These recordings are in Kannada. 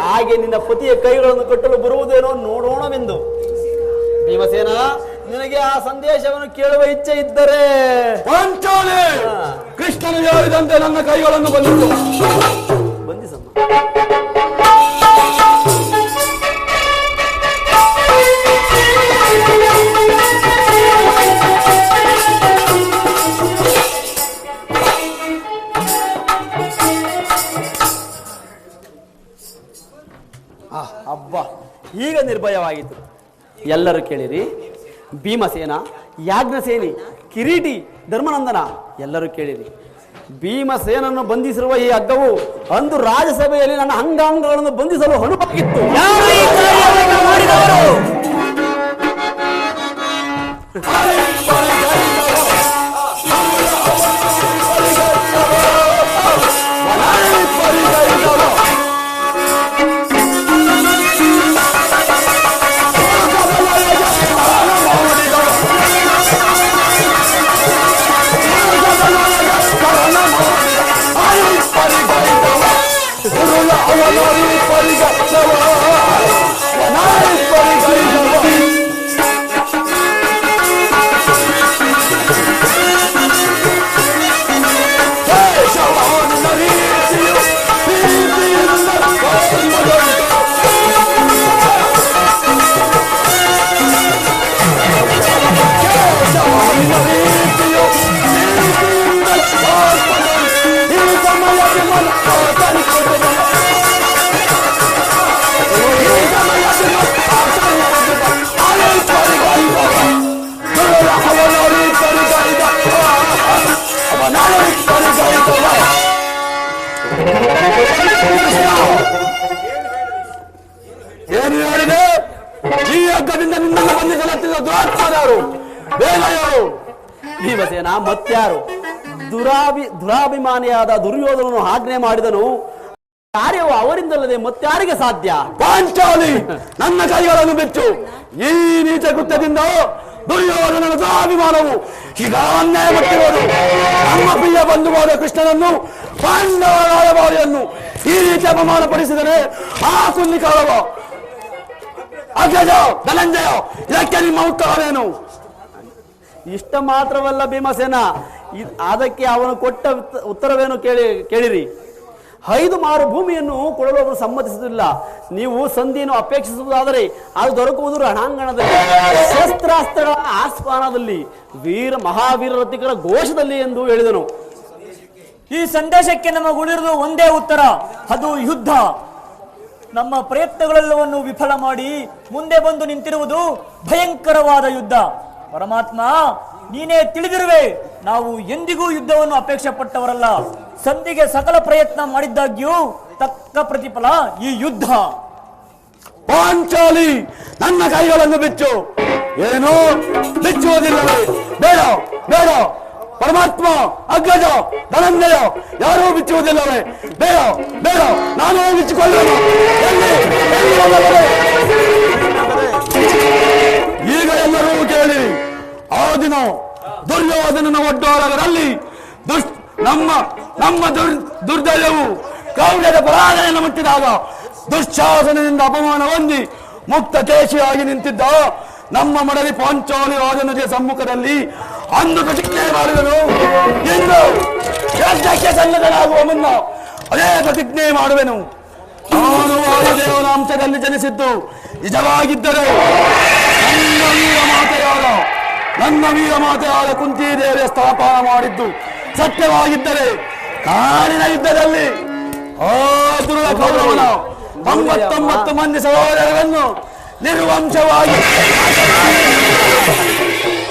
ಹಾಗೆ ನಿನ್ನ ಪತಿಯ ಕೈಗಳನ್ನು ಕಟ್ಟಲು ಬರುವುದೇನೋ ನೋಡೋಣವೆಂದು. ಭೀಮಸೇನ, ನಿನಗೆ ಆ ಸಂದೇಶವನ್ನು ಕೇಳುವ ಇಚ್ಛೆ ಇದ್ದರೆ ಪಾಂಚಾಲಿ, ಕೃಷ್ಣನು ಹೇಳಿದಂತೆ ನನ್ನ ಕೈಗಳನ್ನು ಬಂದಿತು. ಬಂಧಿಸಮ್ಮ. ಅಬ್ಬಾ, ಈಗ ನಿರ್ಭಯವಾಯಿತು. ಎಲ್ಲರೂ ಕೇಳಿರಿ. ಭೀಮಸೇನ, ಯಾಜ್ಞಸೇನಿ, ಕಿರೀಟಿ, ಧರ್ಮನಂದನ, ಎಲ್ಲರೂ ಕೇಳಿರಿ. ಭೀಮಸೇನನ್ನು ಬಂಧಿಸಿರುವ ಈ ಹಗ್ಗವು ಅಂದು ರಾಜ್ಯಸಭೆಯಲ್ಲಿ ನನ್ನ ಅಂಗಾಂಗಗಳನ್ನು ಬಂಧಿಸಲು ಅನುಭವಿತ್ತು. ಏನು ಹೇಳಿದೆ? ಈ ಹಗ್ಗದಿಂದ ನಿನ್ನನ್ನು ಬಂಧಿಸಲಾಗ್ತಿದ್ದ ದುರಾತ್ಮರು ಬೇರೆಯವರು. ಭೀಮಸೇನ, ಮತ್ಯಾರು? ದುರಾಭಿಮಾನಿಯಾದ ದುರ್ಯೋಧನನು ಆಜ್ಞೆ ಮಾಡಿದನು. ಕಾರ್ಯವು ಅವರಿಂದಲ್ಲದೆ ಮತ್ಯಾರಿಗೆ ಸಾಧ್ಯ? ಪಾಂಚಾಲಿ, ನನ್ನ ಕೈಗಳನ್ನು ಬಿಚ್ಚು. ಈ ನೀಚ ಕೃತ್ಯದಿಂದ ದುರ್ಯೋಧನನ ದುರಾಭಿಮಾನವು ಈಗ ಅನ್ಯಾಯ ಪಟ್ಟಿರುವುದು. ನಮ್ಮ ಪ್ರಿಯ ಬಂಧುವಾದ ಕೃಷ್ಣನನ್ನು, ಪಾಂಡವರ ರಾಯಭಾರಿಯನ್ನು ಈ ರೀತಿ ಅಪಮಾನ ಪಡಿಸಿದರೆ ಆ ಕುನ್ನಿಕಾಲವ ಅಗ್ರಜ ಧನಂಜಯ, ಇದಕ್ಕೆ ನಿಮ್ಮ ಉತ್ತರವೇನು? ಇಷ್ಟ ಮಾತ್ರವಲ್ಲ ಭೀಮಸೇನ, ಅದಕ್ಕೆ ಅವನು ಕೊಟ್ಟ ಉತ್ತರವೇನು ಕೇಳಿರಿ. 5 ಮಾರು ಭೂಮಿಯನ್ನು ಕೊಡಲು ಅವರು ಸಮ್ಮತಿಸುವುದಿಲ್ಲ. ನೀವು ಸಂಧಿಯನ್ನು ಅಪೇಕ್ಷಿಸುವುದಾದರೆ ಅದು ದೊರಕುವುದು ರಣಾಂಗಣದಲ್ಲಿ, ಶಸ್ತ್ರಾಸ್ತ್ರಗಳ ಆಸ್ಪಾನದಲ್ಲಿ, ಮಹಾವೀರ ರಥಿಕರ ಘೋಷದಲ್ಲಿ ಎಂದು ಹೇಳಿದನು. ಈ ಸಂದೇಶಕ್ಕೆ ನಮಗುಳಿರುವುದು ಒಂದೇ ಉತ್ತರ, ಅದು ಯುದ್ಧ. ನಮ್ಮ ಪ್ರಯತ್ನಗಳೆಲ್ಲವನ್ನು ವಿಫಲ ಮಾಡಿ ಮುಂದೆ ಬಂದು ನಿಂತಿರುವುದು ಭಯಂಕರವಾದ ಯುದ್ಧ. ಪರಮಾತ್ಮ, ನೀನೇ ತಿಳಿದಿರುವೆ, ನಾವು ಎಂದಿಗೂ ಯುದ್ಧವನ್ನು ಅಪೇಕ್ಷೆ ಪಟ್ಟವರಲ್ಲ. ಸಂಧಿಗೆ ಸಕಲ ಪ್ರಯತ್ನ ಮಾಡಿದ್ದಾಗ್ಯೂ ತಕ್ಕ ಪ್ರತಿಫಲ ಈ ಯುದ್ಧ. ಪಾಂಚಾಲಿ, ನನ್ನ ಕೈಗಳನ್ನು ಬಿಚ್ಚು. ಏನು ಬಿಚ್ಚುವುದಿಲ್ಲವೇ? ಬೇಡ ಬೇಡ. ಪರಮಾತ್ಮ, ಅಗ್ರಜ, ಧನಂಜಯ, ಯಾರೂ ಬಿಚ್ಚುವುದಿಲ್ಲವೇ? ಬೇಡ ಬೇಡ, ನಾನು ಬಿಚ್ಚಿಕೊಳ್ಳೋಣ. ಈಗ ಎಲ್ಲರೂ ಕೇಳಿ. ಆ ದಿನ ದುರ್ಯೋಧನನ ಒಡ್ಡೋಳಗರಲ್ಲಿ ನಮ್ಮ ದುರ್ದೈವವು ಕೌರವರ ಪರಾಜಯವನ್ನು ಮುಟ್ಟಿದಾಗ ದುಶ್ಶಾಸನದಿಂದ ಅಪಮಾನ ಹೊಂದಿ ಮುಕ್ತ ಕೇಶಿಯಾಗಿ ನಿಂತಿದ್ದ ನಮ್ಮ ಮಡಲಿ ಪಾಂಚಾಲಿ ರಾಜನಿಗೆ ಸಮ್ಮುಖದಲ್ಲಿ ಅಂದು ಪ್ರತಿಜ್ಞೆ ಮಾಡಿದನು. ಎಂದು ರಾಜ್ಯಕ್ಕೆ ಸನ್ನದ್ಧನಾಗುವ ಮುನ್ನ ಅದೇ ಪ್ರತಿಜ್ಞೆ ಮಾಡುವೆನು. ನಾನು ವಾಯುದೇವನ ಅಂಶದಲ್ಲಿ ಜನಿಸಿದ್ದು ನಿಜವಾಗಿದ್ದರೆ ನನ್ನ ವೀರ ಮಾತೆಯಾದ ಕುಂತಿದೇವಿಯ ಸ್ಥಾಪನ ಮಾಡಿದ್ದು ಸತ್ಯವಾಗಿದ್ದರೆ ನಾಡಿನ ಯುದ್ಧದಲ್ಲಿ ಆ ದುರ್ಗ ಕೌರವನ 99 ಮಂದಿ ಸಹೋದರರನ್ನು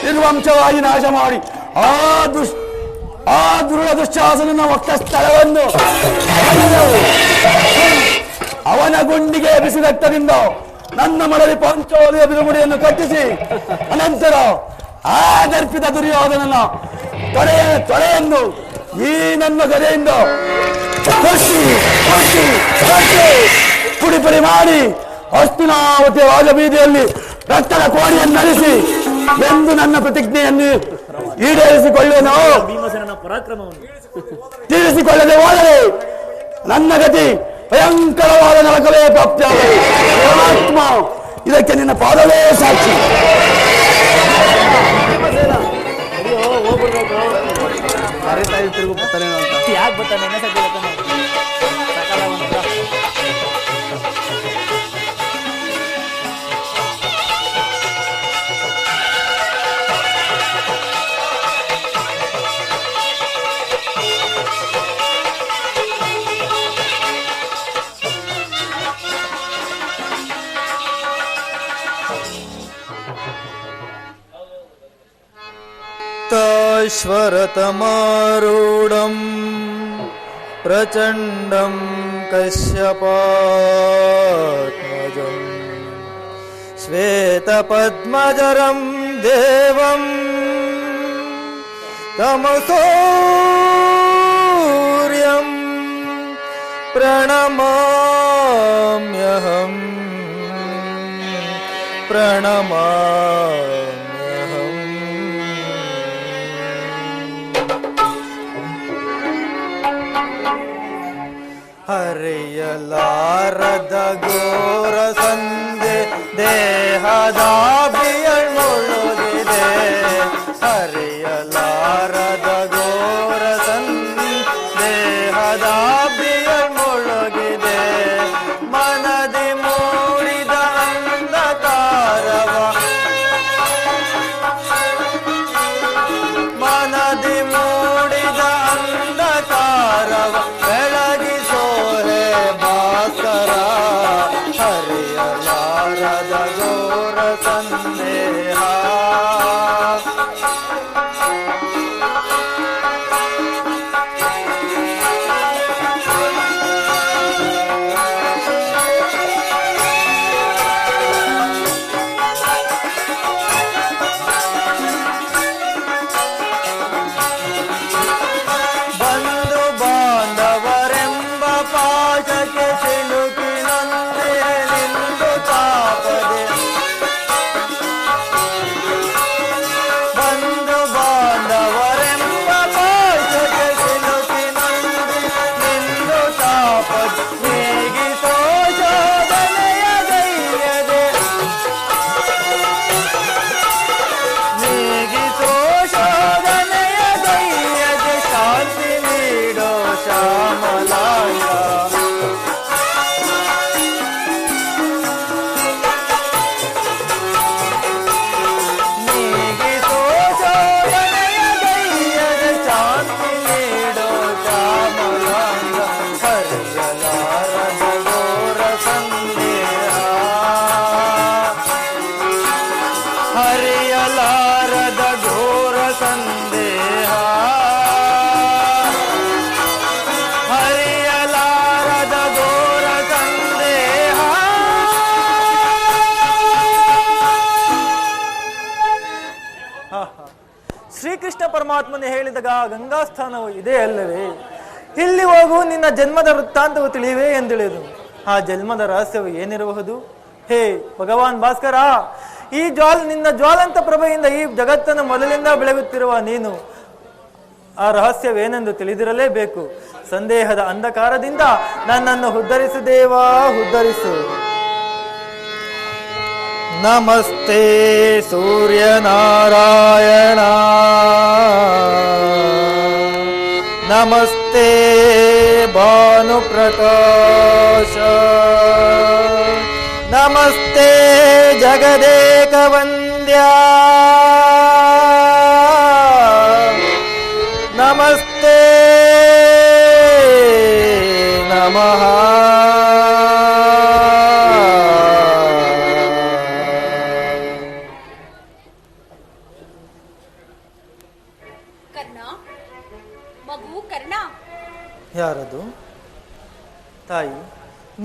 ನಿರ್ವಂಶವಾಗಿ ನಾಶ ಮಾಡಿ ಆ ದುರ್ಗ ದುಶ್ಶಾಸನ ವಕ್ಷಸ್ಥಳವನ್ನು ಅವನ ಗುಂಡಿಗೆ ಬಿಸಿ ರಕ್ತದಿಂದ ನನ್ನ ಮಡಲಿ ಪಾಂಚಾಲಿಯ ಬಿರುಮುಡಿಯನ್ನು ಕಟ್ಟಿಸಿ ಅನಂತರ ಆ ದರ್ಪಿತ ದುರ್ಯೋಧನನ ತೊಳೆಯನ್ನು ಈ ನನ್ನ ಗದೆಯಿಂದ ಪುಡಿ ಪುಡಿ ಮಾಡಿ ಹಸ್ತಿನಾವತಿ ರಾಜಬೀದಿಯಲ್ಲಿ ರಕ್ತದ ಕೋಣೆಯನ್ನು ನಡೆಸಿ ಎಂದು ನನ್ನ ಪ್ರತಿಜ್ಞೆಯನ್ನು ಈಡೇರಿಸಿಕೊಳ್ಳೇನೋ. ತೀರಿಸಿಕೊಳ್ಳದೆ ಹೋದರೆ ನನ್ನ ಗತಿ ಭಯಂಕರವಾದ ನರಕವೇ ಪ್ರಾಪ್ತಿಯಾಗಲಿ. ಪರಮಾತ್ಮ, ಇದಕ್ಕೆ ನಿನ್ನ ಪಾದವೇ ಸಾಕ್ಷಿ. ಭೀಮಸೇನ, ಅಯ್ಯೋ ಹೋಗ್ಬಿಡ್ಬೇಕು, ತಾಯಿ ತಿರುಗು ಬರ್ತಾನೇನೋ ಅಂತ. ಯಾಕೆ ಬರ್ತಾನೆ ಎಣ್ಣೆ ಸದ್ಯ श्वरतमारूढं प्रचण्डं कश्यपात्मजं श्वेतपद्मजरं देवं तमसौर्यं प्रणमाम्यहं ಹರಿಯಲಾರದ ಘೋರ ಸಂಧೆ ದೇಹದಾಭಿಯಳ್ ಮುಳುಗಿದೆ. ಹರಿಯಲಾರದ ಘೋರ ಸಂಧೆ ದೇಹದಾಭಿಯಳ್ ಮುಳುಗಿದೆ. ಮನದಿ ಮೂಡಿದ ಅಂಧಕಾರವ ಮನದಿ ಮೂಡಿದ ಅಂಧಕಾರವ ಬೆಳಗಿಸೋ ಹೇ ಭಾಸ್ಕರ. ಹರಿಯಲಾರದ ಘೋರ ಸಂದೇಹ ಶ್ರೀಕೃಷ್ಣ ಪರಮಾತ್ಮನೇ ಹೇಳಿದಾಗ ಗಂಗಾ ಸ್ಥಾನವು ಇದೆ ಅಲ್ಲವೇ? ಇಲ್ಲಿ ಹೋಗು, ನಿನ್ನ ಜನ್ಮದ ವೃತ್ತಾಂತವು ತಿಳಿಯುವೆ ಎಂದಿಳಿದು. ಆ ಜನ್ಮದ ರಹಸ್ಯವು ಏನಿರಬಹುದು? ಹೇ ಭಗವಾನ್ ಭಾಸ್ಕರ, ನಿನ್ನ ಜ್ವಾಲಂತ ಪ್ರಭೆಯಿಂದ ಈ ಜಗತ್ತನ್ನು ಮೊದಲಿಂದ ಬೆಳಗುತ್ತಿರುವ ನೀನು ಆ ರಹಸ್ಯವೇನೆಂದು ತಿಳಿದಿರಲೇಬೇಕು. ಸಂದೇಹದ ಅಂಧಕಾರದಿಂದ ನನ್ನನ್ನು ಉದ್ಧರಿಸು ದೇವಾ, ಉದ್ಧರಿಸು. ನಮಸ್ತೆ ಸೂರ್ಯನಾರಾಯಣ, ನಮಸ್ತೆ ಭಾನುಪ್ರಕಾಶ, ನಮಸ್ತೆ ಜಗದೇಕ ವಂದ್ಯ, ನಮಸ್ತೆ ನಮಃ. ಯಾರದು? ತಾಯಿ,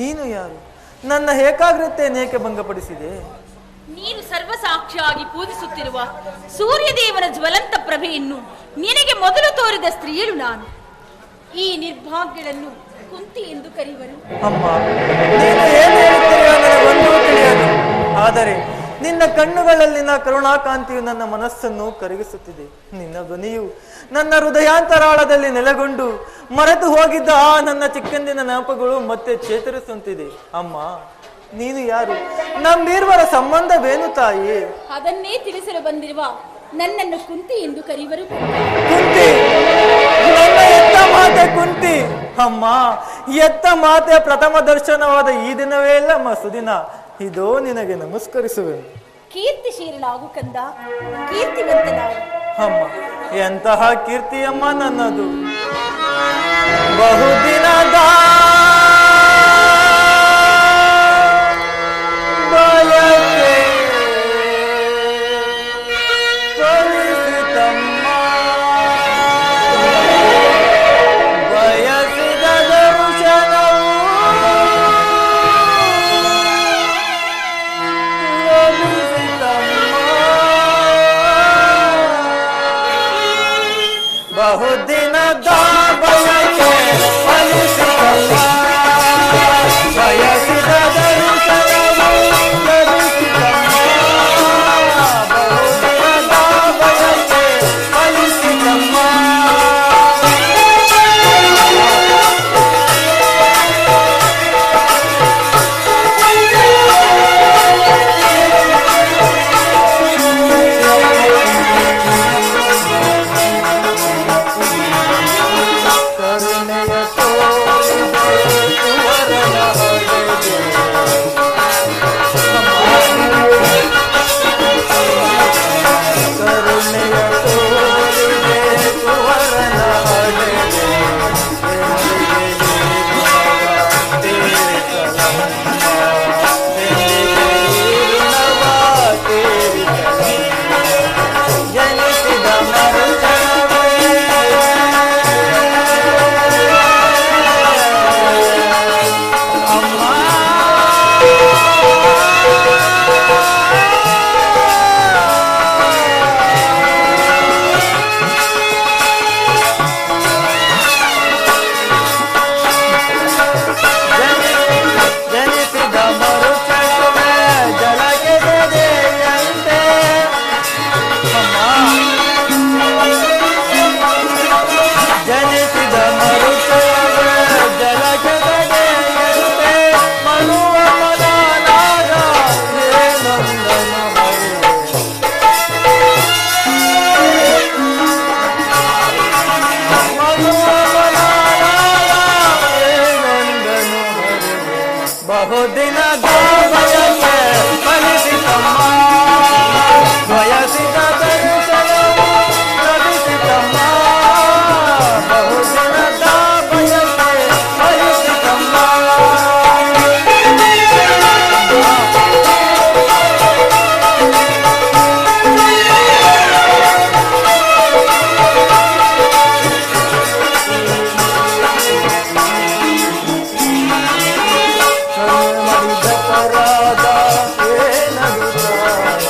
ನೀನು ಯಾರು? ನನ್ನ ಏಕಾಗ್ರತೆಯನ್ನೇಕೆ ಭಂಗಪಡಿಸಿದೆ? ನೀನು ಸರ್ವಸಾಕ್ಷಿಯಾಗಿ ಪೂಜಿಸುತ್ತಿರುವ ಸೂರ್ಯದೇವನ ಜ್ವಲಂತ ಪ್ರಭೆಯನ್ನು ನಿನಗೆ ಮೊದಲು ತೋರಿದ ಸ್ತ್ರೀಯಳು ನಾನು. ಈ ನಿರ್ಭಾಗ್ಯಗಳನ್ನು ಕುಂತಿ ಎಂದು ಕರೆಯುವರು. ಅಮ್ಮ, ನೀನು ಏನು ಹೇಳುತ್ತೀರೋ ನನಗೊಂದು ತಿಳಿಯದು. ಆದರೆ ನಿನ್ನ ಕಣ್ಣುಗಳಲ್ಲಿನ ಕರುಣಾಕಾಂತಿಯು ನನ್ನ ಮನಸ್ಸನ್ನು ಕರಗಿಸುತ್ತಿದೆ. ನಿನ್ನ ಧ್ವನಿಯು ನನ್ನ ಹೃದಯಾಂತರಾಳದಲ್ಲಿ ನೆಲೆಗೊಂಡು ಮರೆತು ಹೋಗಿದ್ದ ಆ ನನ್ನ ಚಿಕ್ಕಂದಿನ ನೆನಪುಗಳು ಮತ್ತೆ ಚೇತರಿಸುತ್ತಿದೆ. ಅಮ್ಮ, ನೀನು ಯಾರು? ನಮ್ಮಿರುವರ ಸಂಬಂಧವೇನು ತಾಯಿ? ಅದನ್ನೇ ತಿಳಿಸಲು ಬಂದಿರುವ ನನ್ನನ್ನು ಕುಂತಿ ಎಂದು ಕರೆಯುವರು. ಕುಂತಿ, ನನ್ನ ಎತ್ತ ಮಾತೆ ಕುಂತಿ. ಅಮ್ಮ, ಎತ್ತ ಮಾತೆ ಪ್ರಥಮ ದರ್ಶನವಾದ ಈ ದಿನವೇ ಅಲ್ಲಮ್ಮ ಸುದಿನ. ಇದೋ ನಿನಗೆ ನಮಸ್ಕರಿಸುವೆನು. ಕೀರ್ತಿಶೀಲನಾಗು ಕಂದ, ಕೀರ್ತಿವಂತನಾಗು. ಅಮ್ಮ, ಎಂತಹ ಕೀರ್ತಿಯಮ್ಮ ನನ್ನದು. ಬಹುದಿನದ ಬಯಕೆ ಫಲಿಸಿತಮ್ಮ. ಬಯಸಿದ ದರ್ಶನವು ಲಭಿಸಿತಮ್ಮ. ಬಹುದಿನದ ಬಯಕೆ ಫಲಿಸಿತಮ್ಮ. ಬಯಸಿದ ದರ್ಶನವು ಲಭಿಸಿತಮ್ಮ. ಬಹುದಿನದ ಬಯಕೆ ಫಲಿಸಿತಮ್ಮ. ಕರುಣೆಯ ಬಹುದಿನದ ಬಯಕೆ ಫಲಿಸಿತಮ್ಮ. ಬಯಸಿದ ದರ್ಶನವು ಲಭಿಸಿತಮ್ಮ. ಬಹುದಿನದ ಬಯಕೆ ಫಲಿಸಿತಮ್ಮ. ಮರಿದವರಾದ ಏನಗುತ್ತಾರೆ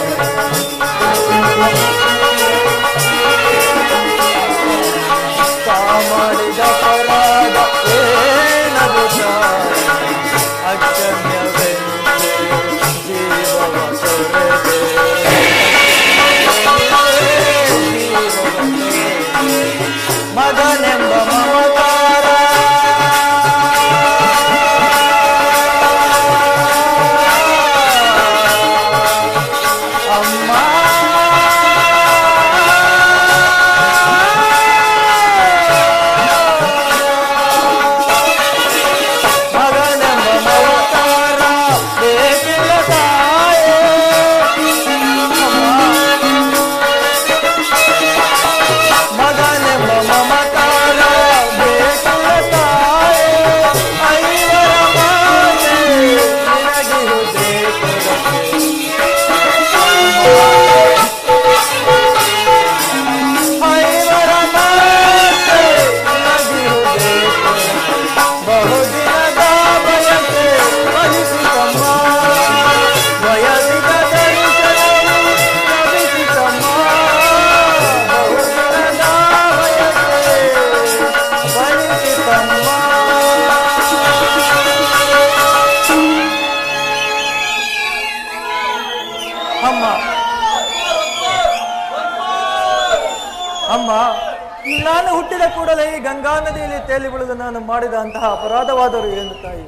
ನಾನು ಹುಟ್ಟಿದ ಕೂಡಲೇ ಈ ಗಂಗಾ ನದಿಯಲ್ಲಿ ತೇಲಿ ಬೀಳಲು ನಾನು ಮಾಡಿದ ಅಂತಹ ಅಪರಾಧವಾದರೂ ಏನು ತಾಯಿ?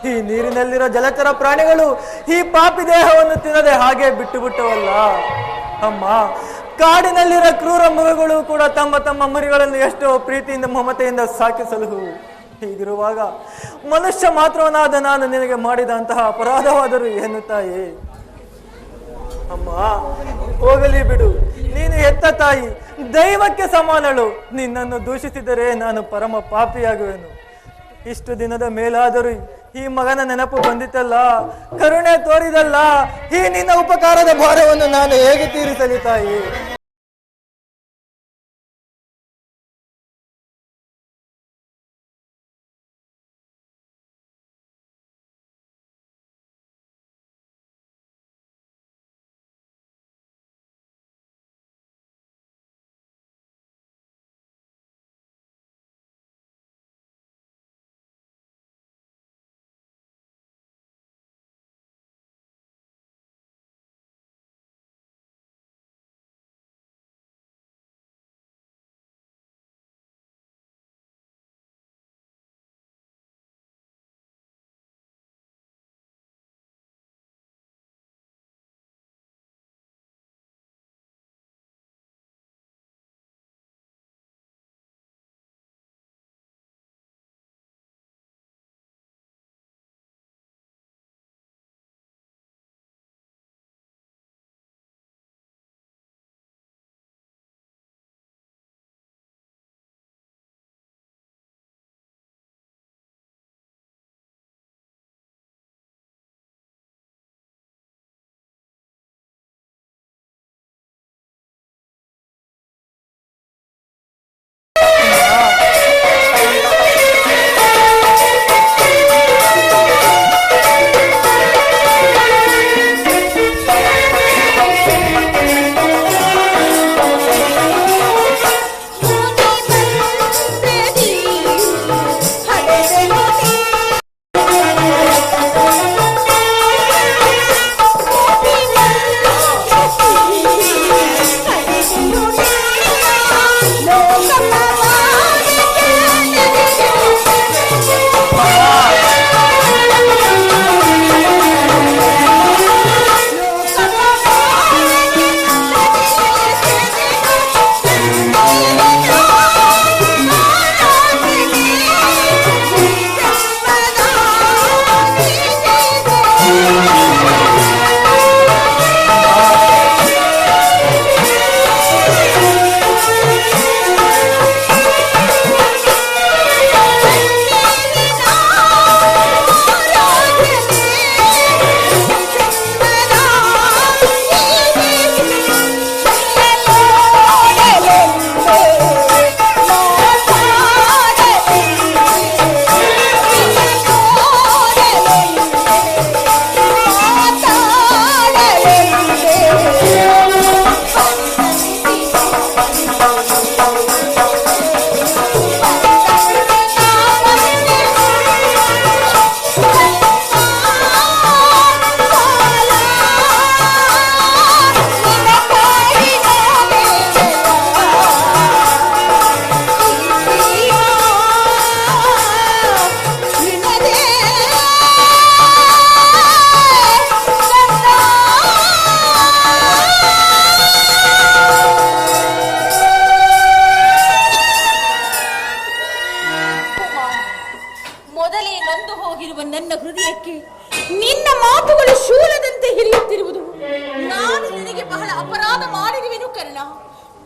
ಈ ನೀರಿನಲ್ಲಿರೋ ಜಲಚರ ಪ್ರಾಣಿಗಳು ಈ ಪಾಪಿ ದೇಹವನ್ನು ತಿನ್ನದೆ ಹಾಗೆ ಬಿಟ್ಟು ಬಿಟ್ಟವಲ್ಲ ಅಮ್ಮ. ಕಾಡಿನಲ್ಲಿರೋ ಕ್ರೂರ ಮೃಗಗಳು ಕೂಡ ತಮ್ಮ ತಮ್ಮ ಮರಿಗಳನ್ನು ಎಷ್ಟೋ ಪ್ರೀತಿಯಿಂದ ಮಮತೆಯಿಂದ ಸಾಕಿಸಲು. ಹೀಗಿರುವಾಗ ಮನುಷ್ಯ ಮಾತ್ರವನಾದ ನಾನು ನಿನಗೆ ಮಾಡಿದ ಅಂತಹ ಅಪರಾಧವಾದರೂ ಏನು ತಾಯಿ? ಅಮ್ಮ ಹೋಗಲಿ ಬಿಡು, ನೀನು ಹೆತ್ತ ತಾಯಿ, ದೈವಕ್ಕೆ ಸಮಾನಳು. ನಿನ್ನನ್ನು ದೂಷಿಸಿದರೆ ನಾನು ಪರಮ ಪಾಪಿಯಾಗುವೆನು. ಇಷ್ಟು ದಿನದ ಮೇಲಾದರೂ ಈ ಮಗನ ನೆನಪು ಬಂದಿತ್ತಲ್ಲ, ಕರುಣೆ ತೋರಿದಲ್ಲ, ಈ ನಿನ್ನ ಉಪಕಾರದ ಭಾರವನ್ನು ನಾನು ಹೇಗೆ ತೀರಿಸಲಿ ತಾಯಿ?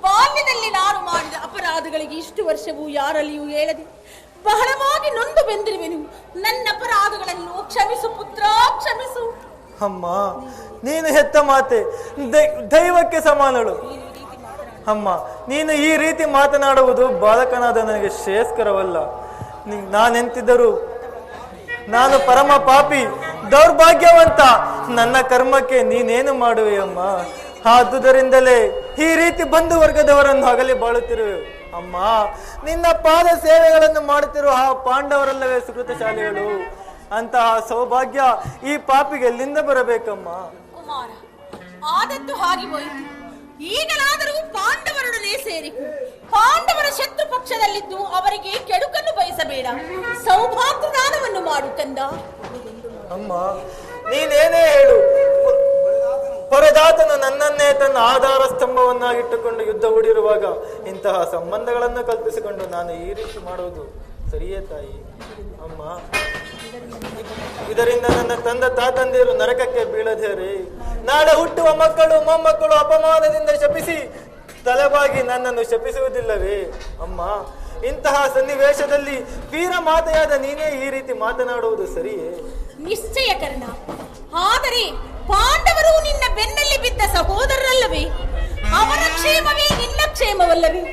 ಬಾಲ್ಯದಲ್ಲಿ ನಾನು ಮಾಡಿದ ಅಪರಾಧಗಳಿಗೆ ಇಷ್ಟು ವರ್ಷವೂ ಯಾರಲ್ಲಿಯೂ ಹೇಳದೆ ಬಹಳವಾಗಿ ನೊಂದು ಬೆಂದಿರುವೆನು. ನನ್ನ ಅಪರಾಧಗಳನ್ನು ಕ್ಷಮಿಸು ಪುತ್ರ, ಕ್ಷಮಿಸು. ಅಮ್ಮ, ನೀನು ಹೆತ್ತ ಮಾತೆ, ದೈವಕ್ಕೆ ಸಮಾನಳು. ಅಮ್ಮ, ನೀನು ಈ ರೀತಿ ಮಾತನಾಡುವುದು ಬಾಲಕನಾದ ನನಗೆ ಶ್ರೇಯಸ್ಕರವಲ್ಲ. ನಾನೆಂತಿದ್ದರೂ ನಾನು ಪರಮ ಪಾಪಿ, ದೌರ್ಭಾಗ್ಯವಂತ. ನನ್ನ ಕರ್ಮಕ್ಕೆ ನೀನೇನು ಮಾಡುವೆಯಮ್ಮ? ಆದುದರಿಂದಲೇ ಈ ರೀತಿ ಬಂಧು ವರ್ಗದವರನ್ನು ಹಗಲಿ ಬಾಳುತ್ತಿರುವೆ. ಅಮ್ಮ, ನಿನ್ನ ಪಾದ ಸೇವೆಗಳನ್ನು ಮಾಡುತ್ತಿರುವ ಆ ಪಾಂಡವರಲ್ಲವೇ ಸುಕೃತಶಾಲಿಗಳು. ಅಂತಹ ಸೌಭಾಗ್ಯ ಈ ಪಾಪಿಗೆ ಎಲ್ಲಿಂದ ಬರಬೇಕಮ್ಮ? ಕುಮಾರ, ಆದದ್ದು ಹಾಗೆ ಹೋಯಿತು. ಈಗಲಾದರೂ ಪಾಂಡವರೊಡನೆ ಸೇರಿಕು. ಪಾಂಡವರ ಶತ್ರು ಪಕ್ಷದಲ್ಲಿದ್ದು ಅವರಿಗೆ ಕೆಡುಕನ್ನು ಬಯಸಬೇಡ. ಸೌಭಾಗ್ಯ ದಾನವನ್ನು ಮಾಡು ಕಂದ. ಅಮ್ಮ, ನೀನೇನೇ ಹೇಳು, ಪರಜಾತನು ನನ್ನನ್ನೇ ತನ್ನ ಆಧಾರ ಸ್ತಂಭವನ್ನಾಗಿಟ್ಟುಕೊಂಡು ಯುದ್ಧ ಹೂಡಿರುವಾಗ ಇಂತಹ ಸಂಬಂಧಗಳನ್ನು ಕಲ್ಪಿಸಿಕೊಂಡು ನಾನು ಈ ರೀತಿ ಮಾಡುವುದು ಸರಿಯೇ ತಾಯಿ? ಅಮ್ಮ, ಇದರಿಂದ ನನ್ನ ತಂದೆ ತಾತಂದಿರು ನರಕಕ್ಕೆ ಬೀಳದೇರೆ ನಾಳೆ ಹುಟ್ಟುವ ಮಕ್ಕಳು ಮೊಮ್ಮಕ್ಕಳು ಅಪಮಾನದಿಂದ ಶಪಿಸಿ ತಲೆಬಾಗಿ ನನ್ನನ್ನು ಶಪಿಸುವುದಿಲ್ಲವೇ? ಅಮ್ಮ, ಇಂತಹ ಸನ್ನಿವೇಶದಲ್ಲಿ ವೀರ ಮಾತೆಯಾದ ನೀನೇ ಈ ರೀತಿ ಮಾತನಾಡುವುದು ಸರಿಯೇ? ನಿಶ್ಚಯ ಕರ್ಣ. ಆದರೆ ಪಾಂಡವರು ನಿನ್ನ ಬೆನ್ನಲ್ಲಿ ಬಿದ್ದ ಸಹೋದರರಲ್ಲವೇ? ಅವರ ಕ್ಷೇಮವೇ ನಿನ್ನ ಕ್ಷೇಮವಲ್ಲವೇ?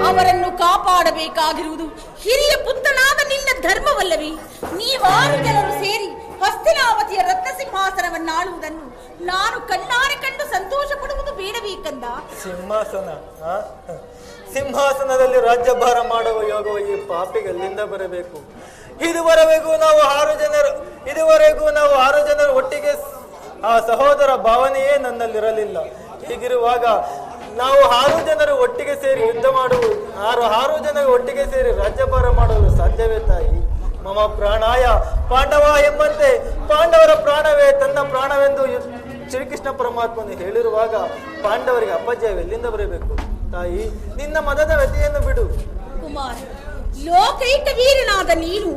ಅವರನ್ನು ಕಾಪಾಡಬೇಕಾಗಿರುವುದು ಹಿರಿಯ ಪುತ್ರನಾದ ನಿನ್ನ ಧರ್ಮವಲ್ಲವೇ? ನೀವಾರು ಜನರು ಸೇರಿ ಹಸ್ತಿನಾವತಿಯ ರತ್ನ ಸಿಂಹಾಸನವನ್ನಾಳುವುದನ್ನು ನಾನು ಕಣ್ಣಾರೆ ಕಂಡು ಸಂತೋಷ ಪಡುವುದು ಬೇಡಬೇಕಂದ. ಸಿಂಹಾಸನದಲ್ಲಿ ರಾಜ್ಯಭಾರ ಮಾಡುವ ಯೋಗವು ಈ ಪಾಪಿಗೆ ಅಲ್ಲಿಂದ ಬರಬೇಕು. ಇದುವರೆಗೂ ನಾವು ಆರು ಜನರು ಒಟ್ಟಿಗೆ ಆ ಸಹೋದರ ಭಾವನೆಯೇ ನನ್ನಲ್ಲಿರಲಿಲ್ಲ. ಹೀಗಿರುವಾಗ ನಾವು 6 ಜನರು ಒಟ್ಟಿಗೆ ಸೇರಿ ಯುದ್ಧ ಮಾಡುವುದು, 6 ಜನರು ಒಟ್ಟಿಗೆ ಸೇರಿ ರಾಜ್ಯಭಾರ ಮಾಡಲು ಸಾಧ್ಯವೇ ತಾಯಿ? ಮಮ ಪ್ರಾಣಾಯ ಪಾಂಡವ ಎಂಬಂತೆ ಪಾಂಡವರ ಪ್ರಾಣವೇ ತನ್ನ ಪ್ರಾಣವೆಂದು ಶ್ರೀಕೃಷ್ಣ ಪರಮಾತ್ಮನು ಹೇಳಿರುವಾಗ ಪಾಂಡವರಿಗೆ ಅಪಜಯವೆಲ್ಲಿಂದ ಬರಬೇಕು? ತಾಯಿ, ನಿನ್ನ ಮದದ ವ್ಯಥೆಯನ್ನು ಬಿಡು. ಕುಮಾರ, ಲೋಕೈಕ ವೀರನಾದ ನೀನು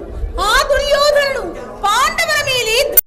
ಆ ದುರ್ಯೋಧನನು ಪಾಂಡವರ ಮೇಲೆ